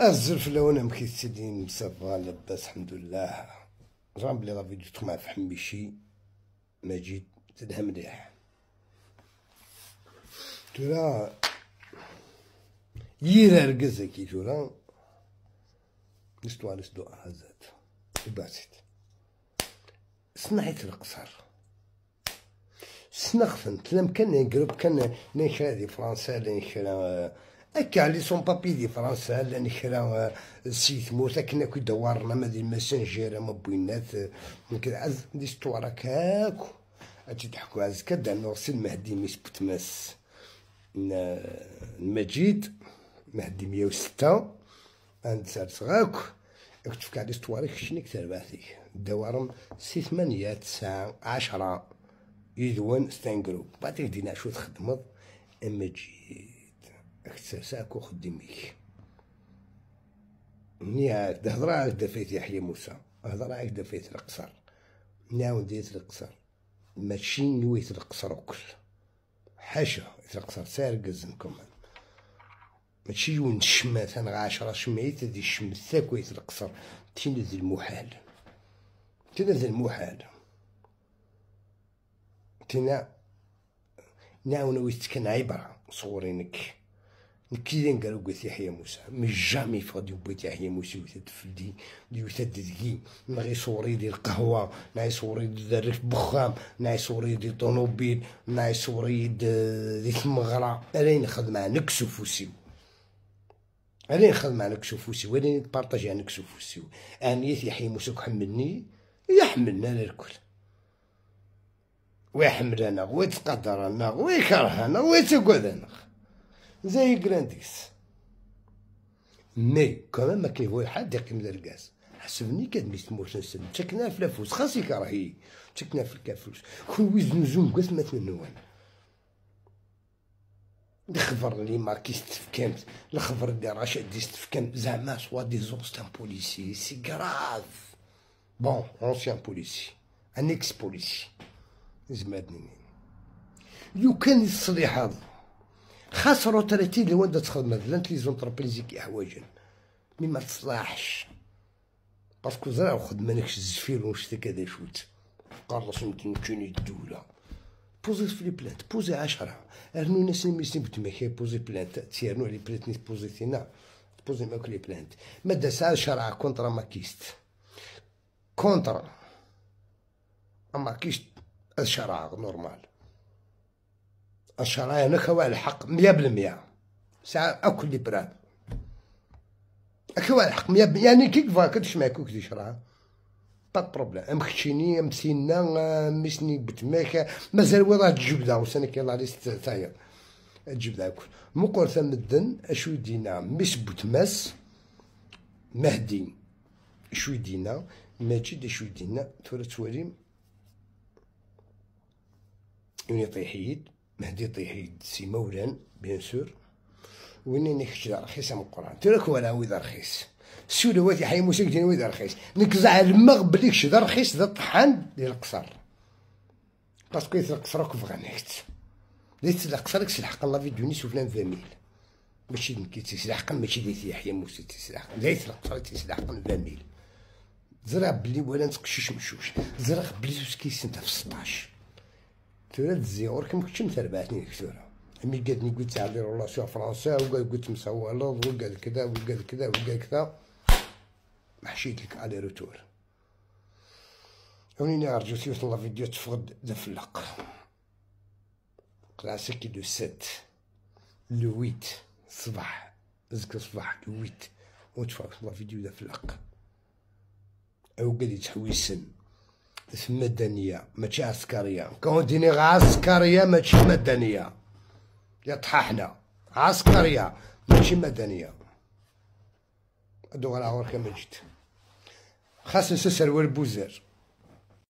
الزلف الاول مكي سيدي مصافى لاباس الحمد لله. جرام بلي لا فيديو تقمع في حميشي مجيد تدها مليح تورا يرا رقزة كي تورا نستوى نسدو هزات وباسيت صنعت القصر سنخفنت لم كان نقرب كان نشرا دي فرنسا نشرا هكا لي سون بابي دي فرنسا نشرا سي ثموت كنا كي دورنا ما دي الماسنجير ما بوينات كذا عز دي ستوار هكاك اجي تحكوا عز كدا نغسل المهدي ميس بوتماس المجيد مهدي 106 عند سارسغاك اكتب كاع لي ستوار شنو كتر بعثي دوارم 6 8 9 10 يدوان ستانكروب بعدين دينا شو تخدمض اما جيت اكثر ساكو خدميك نيا هضره هكدا فايت يحيى موسى هضره هكدا فايت القصر ناون ديت القصر ماشي نويت القصر وكل حاشا القصر سارقزنكم ماشي وين الشمات انا 10 شميت هادي الشمت ثاكويت القصر تنزل المحال تنزل المحال تنا ناونا ويت كان عبرة صورينك نكيدي نقالو قلت يحيى موسى مش جامي فغادي بيت يحيى موسى وتدفلدي دي وتددكي نغي صوري ديال القهوة ناي صوري ديال الريف بخام ناي صوري ديال طونوبيل ناي صوري ديال المغرى ألين نخدم مع نكسو فوسيو ألين نخدم مع نكسو فوسيو ألين نبارطاجي مع نكسو فوسيو أنيت يحيى موسى كحملني يحملنا الكل ويحملنا ويتقدرنا ويكرهنا ويتقعدنا زي كرانديس مي كمان ما كيبغي حد يقيم ذا الكاس حسبني كاد تموت نسن تكنا في لافوس خاص يكرهي تكنا في الكافوس خويز نزوم كاس ما تنوان الخبر اللي ماركيست في كامت الخبر اللي رشاد ديست في كامت زعما سوا دي زونستان بوليسي سي كراف بون اونسيان بوليسي ان اكس بوليسي زمادني يو كان الصليح هذا خاص روتريتي اللي وين تخدم لانت لي زونتربريزي كي حوايجن مي ما تصلاحش باسكو زرا خدمه نكش الزفير ونشتا كذا شوت قرص يمكن الدوله بوزي في لي بلانت بوزي 10 ارنو ناس ميسين بتماكي بوزي بلانت تيرنو لي بلانت نيت بوزيتينا بوزي ماك لي بلانت مادا ساعه شرع كونترا ماكيست كونترا ماكيست الشرع نورمال الشرع هنا كوا الحق 100% ساعة أكل لي براد كوا الحق 100% يعني كيف كدش معاك كي شرع با بروبليم امخشيني مسينا مسني بتماك مازال وين راه الجبده وسنك يلاه على تاير الجبده كل مقر ثمدن اشو يدينا مش بوتماس مهدي شو يدينا ماجد شو يدينا تورا تواليم يوني طيحيد مهدي طيحيد سي مولان بيان سور وين نكشف رخيصه من القران تراك ولا ويد رخيص السولوات يحيى موسى كدير ويد رخيص نكزع المغ بليك شد رخيص ذا الطحان ديال القصر باسكو القصر راك فغانيت ليت القصر كسلحق الله في دوني شوفنا فاميل ماشي نكي تسلحق ماشي ديت يحيى موسى تسلحق ليت القصر تسلحق فاميل زرع بلي ولا نتقشش مشوش زرع بلي كيسن في 16 تولد الزيور كم كنتش متربعتني كثيرة أمي قالتني قلت على رولاسيون فرنسا وقال قلت مسوالة وقال كذا وقال كذا وقال كذا محشيت لك على روتور هوني أرجو سيوت الله فيديو تفقد دفلق كلاسيكي دو 7 لو 8 صباح زك صباح لو 8 وتفقد الله فيديو دفلق أو قال يتحويسن اسم مدنية ماشي عسكرية كون ديني عسكرية ماشي مدنية يطححنا عسكرية ماشي مدنية هادو غنعاور كما جيت خاص نسسر والبوزير